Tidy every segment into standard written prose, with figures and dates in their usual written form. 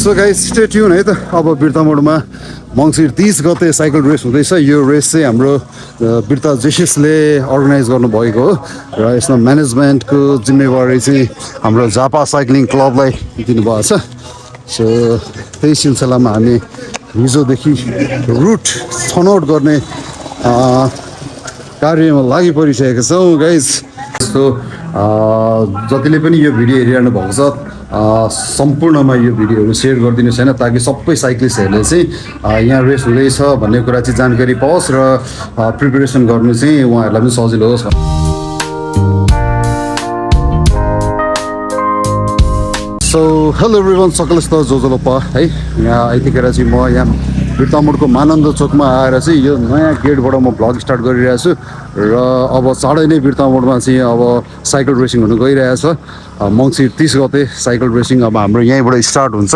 So guys stay tune है त अब बिर्तामोडमा मङ्सिर 30 गते साइकल रेस हुँदैछ। यो रेस चाहिँ हाम्रो बिर्ता जेसिसले अर्गनाइज गर्नुभएको हो र यसमा म्यानेजमेन्टको जिम्मेवारी चाहिँ हाम्रो झापा साइक्लिङ क्लबलाई दिनुभएको छ। सो त्यही सिलसिलामा हामी हिजोदेखि रुट छनौट गर्ने कार्यमा लागि परिसकेका छौँ गाइज। सो जतिले पनि यो भिडियो हेरिरहनु भएको छ सम्पूर्णमा यो भिडियोहरू सेयर गरिदिनुहोस् होइन, ताकि सबै साइक्लिस्टहरूले चाहिँ यहाँ रेस हुँदैछ भन्ने कुरा चाहिँ जानकारी पाओस् र प्रिपरेसन गर्नु चाहिँ उहाँहरूलाई पनि सजिलो होस्। सो हेलो एभ्रिवान, सकलस्त जोजोलोपा है। यहाँ यतिखेर चाहिँ म यहाँ बिर्तामोडको मानन्द चोकमा आएर चाहिँ यो नयाँ गेटबाट म भ्लग स्टार्ट गरिरहेको छु र अब चाँडै नै बिर्तामोडमा चाहिँ अब साइकल रेसिङ हुन गइरहेछ। मङ्सिर 30 गते साइकल रेसिङ अब हाम्रो यहीँबाट स्टार्ट हुन्छ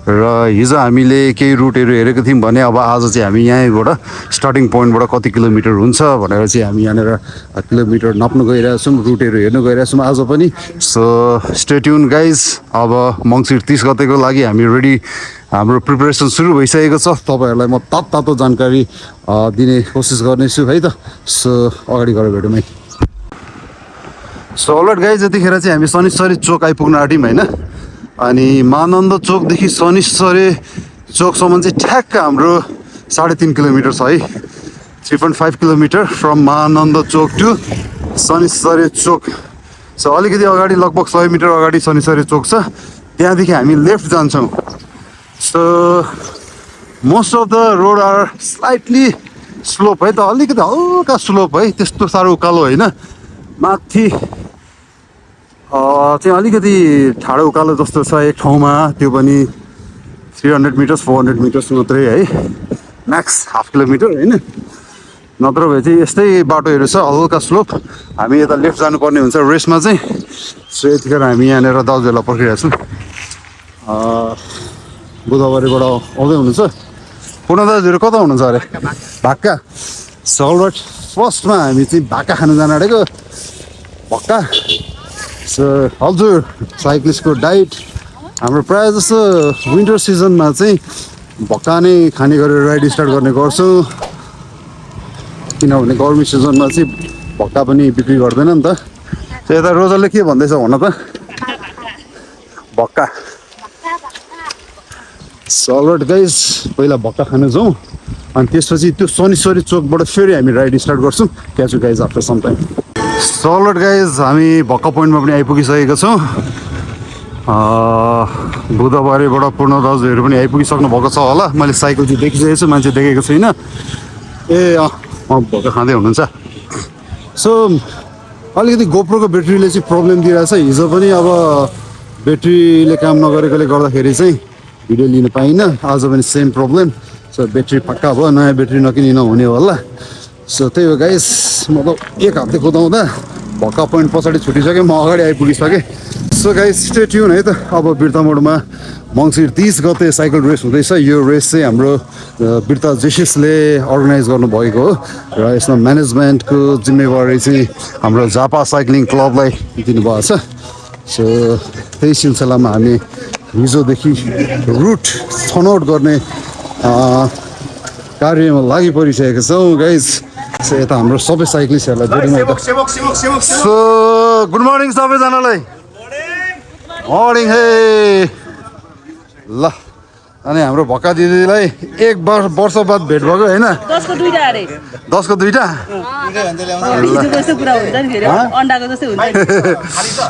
र हिजो हामीले केही रुटहरू हेरेको थियौँ भने अब आज चाहिँ हामी यहीँबाट स्टार्टिङ पोइन्टबाट कति किलोमिटर हुन्छ भनेर चाहिँ हामी यहाँनिर किलोमिटर नाप्नु गइरहेछौँ, रुटहरू हेर्नु गइरहेछौँ आज पनि। सो स्टे ट्युन गाइज, अब मङ्सिर 30 गतेको लागि हामी रेडी, हाम्रो प्रिपरेसन सुरु भइसकेको छ। तपाईँहरूलाई म तातो जानकारी दिने कोसिस गर्नेछु है त। सो अगाडि गएर भेटौँ है। सो अलर्ट गाइज, यतिखेर चाहिँ हामी शनिश्चरी चोक आइपुग्न आँट्यौँ होइन। अनि मानन्द चोकदेखि शनिश्चरी चोकसम्म चाहिँ ठ्याक्क हाम्रो 3.5 किलोमिटर छ है। 3.5 kilometre from Manand chowk to Shanishchari chowk. So अलिकति अगाडि लगभग 100 मिटर अगाडि शनिश्चरी चोक छ, त्यहाँदेखि हामी लेफ्ट जान्छौँ। So most of the road are slightly slope है त, अलिकति हल्का स्लोप है, त्यस्तो साह्रो उकालो होइन। माथि चाहिँ अलिकति ठाडो उकालो जस्तो छ एक ठाउँमा, त्यो पनि 300 मिटर्स 400 मिटर्स मात्रै है, म्याक्स हाफ किलोमिटर होइन। नत्र भए चाहिँ यस्तै बाटोहरू छ हल्का स्लोप। हामी यता लेफ्ट जानुपर्ने हुन्छ रेसमा चाहिँ। सो यतिखेर हामी यहाँनिर दाजुहरूलाई पर्खिरहेको छौँ। बुधबारीबाट आउँदै हुनुहुन्छ। पुनः दाजुहरू कता हुनुहुन्छ अरे? भाक्का। सलबाट फर्स्टमा हामी चाहिँ भाक्का खानु जान आँटेको, भक्का। सो हजुर, साइक्लिस्टको डाइट हाम्रो प्रायः जस्तो विन्टर सिजनमा चाहिँ भक्का नै खाने गरेर राइड स्टार्ट गर्ने गर्छौँ, किनभने गर्मी सिजनमा चाहिँ भक्का पनि बिक्री गर्दैन नि त। यता रोजरले के भन्दैछ भन त? भक्का। सलट गाइज, पहिला भक्का खानु जाउँ अनि त्यसपछि त्यो शनिश्चरी चोकबाट फेरि हामी राइड स्टार्ट गर्छौँ। Catch you guys after some time. सलट गाइज, हामी भक्का पोइन्टमा पनि आइपुगिसकेका छौँ। बुधबारीबाट पूर्ण दाजुहरू पनि आइपुगिसक्नु भएको छ होला। मैले साइकल चाहिँ देखिसकेको छु, मान्छे देखेको छुइनँ। ए भक्का खाँदै हुनुहुन्छ। सो अलिकति गोप्रोको ब्याट्रीले चाहिँ प्रब्लम दिइरहेछ। हिजो पनि अब ब्याट्रीले काम नगरेकोले गर्दाखेरि चाहिँ भिडियो लिन पाइनँ, आज पनि सेम प्रब्लम। सो ब्याट्री पक्का भयो, नयाँ ब्याट्री नकिनी नहुने होला। सो त्यही हो गाइस, मतलब एक हप्ता कुदाउँदा भक्का पोइन्ट पछाडि छुटिसकेँ, म अगाडि आइपुगिसकेँ। सो गाइस स्टे ट्युन है त। अब बिर्तामोडमा मङ्सिर 30 गते साइकल रेस हुँदैछ। यो रेस चाहिँ हाम्रो बिर्ता जेसिसले अर्गनाइज गर्नुभएको हो र यसमा म्यानेजमेन्टको जिम्मेवारी चाहिँ हाम्रो झापा साइक्लिङ क्लबलाई दिनुभएको छ। सो त्यही सिलसिलामा हामी हिजोदेखि रुट छनौट गर्ने कार्यमा लागि परिसकेका छौँ गाइज। सो यता हाम्रो सबै साइक्लिस्टहरूलाई जोडिनु। सो गुड मर्निङ सबैजनालाई। मर्निङ हे ल। अनि हाम्रो भक्का दिदीलाई 1 वर्ष बाद भेट भएको होइन? 10 को 2टा अरे। 10 को 2टा?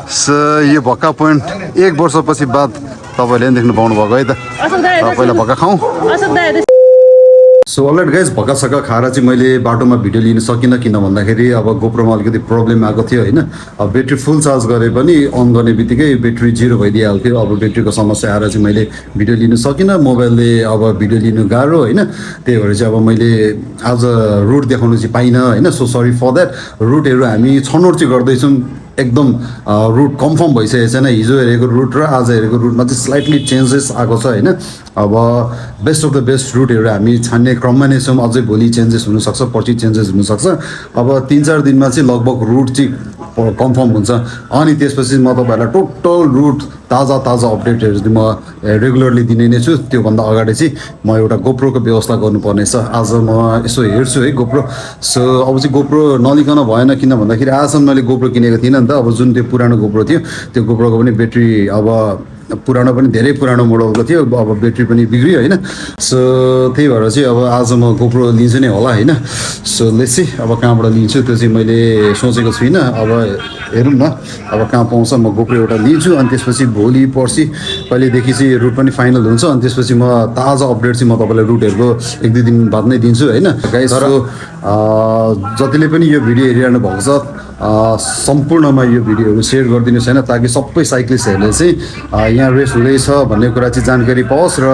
सो यो भक्का पोइन्ट 1 वर्षपछि बाद तपाईँले पनि देख्नु पाउनु भएको है त। पहिला भक्का खाउँ। सो अलरेडी गाइज, भक्का सक्का खाएर चाहिँ मैले बाटोमा भिडियो लिन सकिनँ, किन भन्दाखेरि अब गोप्रोमा अलिकति प्रब्लम आएको थियो होइन। अब ब्याट्री फुल चार्ज गरे पनि अन गर्ने बित्तिकै ब्याट्री 0 भइदिइहाल्थ्यो। अब ब्याट्रीको समस्या आएर चाहिँ मैले भिडियो लिन सकिनँ, मोबाइलले अब भिडियो लिनु गाह्रो होइन। त्यही भएर चाहिँ अब मैले आज रुट देखाउनु चाहिँ पाइनँ होइन। So sorry for that. रुटहरू हामी छनौट चाहिँ गर्दैछौँ, एकदम रुट कन्फर्म भइसकेको छैन। हिजो हेरेको रुट र आज हेरेको रुटमा चाहिँ स्लाइटली चेन्जेस आएको छ होइन। अब बेस्ट अफ द बेस्ट रुटहरू हामी छान्ने क्रममा नै छौँ। अझै भोलि चेन्जेस हुनसक्छ, पर्सि चेन्जेस हुनसक्छ। अब 3-4 दिनमा चाहिँ लगभग रुट चाहिँ कन्फर्म हुन्छ। अनि त्यसपछि म तपाईँहरूलाई टोटल रुट ताजा अपडेटहरू चाहिँ म रेगुलरली दिने नै छु। त्योभन्दा अगाडि चाहिँ म एउटा गोप्रोको व्यवस्था गर्नुपर्नेछ। आज म यसो हेर्छु है गोप्रो। सो अब चाहिँ गोप्रो नलिकन भएन, किन भन्दाखेरि आजसम्म मैले गोप्रो किनेको थिइनँ नि त। अब जुन त्यो पुरानो गोप्रो थियो त्यो गोप्रोको पनि ब्याट्री अब पुरानो पनि धेरै पुरानो मोडलको थियो, अब ब्याट्री पनि बिग्रियो होइन। सो त्यही भएर चाहिँ अब आज म गोप्रो लिन्छु नै होला होइन। सो लेट्स सी अब कहाँबाट लिन्छु त्यो चाहिँ मैले सोचेको छुइनँ। अब हेरौँ न अब कहाँ पाउँछ। म गोप्रो एउटा लिन्छु अनि त्यसपछि भोलि पर्सि कहिलेदेखि चाहिँ रुट पनि फाइनल हुन्छ। अनि त्यसपछि म ताजा अपडेट चाहिँ म तपाईँलाई रुटहरूको 1-2 दिन बाद नै दिन्छु होइन गाइस। तर जतिले पनि यो भिडियो हेरिरहनु भएको छ सम्पूर्णमा यो भिडियोहरू सेयर गरिदिनुहोस् होइन, ताकि सबै साइक्लिस्टहरूले चाहिँ यहाँ रेस हुँदैछ भन्ने कुरा चाहिँ जानकारी पाओस् र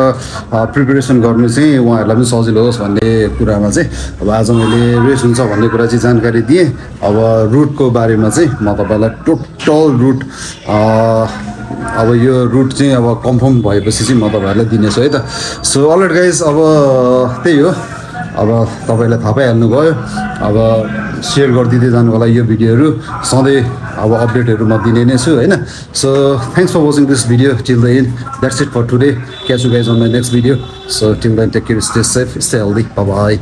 प्रिपेरेसन गर्नु चाहिँ उहाँहरूलाई पनि सजिलो होस् भन्ने कुरामा चाहिँ अब आज मैले रेस हुन्छ भन्ने कुरा चाहिँ जानकारी दिएँ। अब रुटको बारेमा चाहिँ म तपाईँलाई टोटल रुट अब यो रुट चाहिँ अब कन्फर्म भएपछि चाहिँ म तपाईँहरूलाई दिनेछु है त। सो अलराइट गाइस, अब त्यही हो। अब तपाईँलाई थाहा पाइहाल्नु भयो। अब सेयर गरिदिँदै जानु होला यो भिडियोहरू, सधैँ अब अपडेटहरू म दिने नै छु होइन। So thanks for watching this video till the end. That's it for today. Catch you guys on my next video. So till then take care, stay safe, stay healthy, bye by.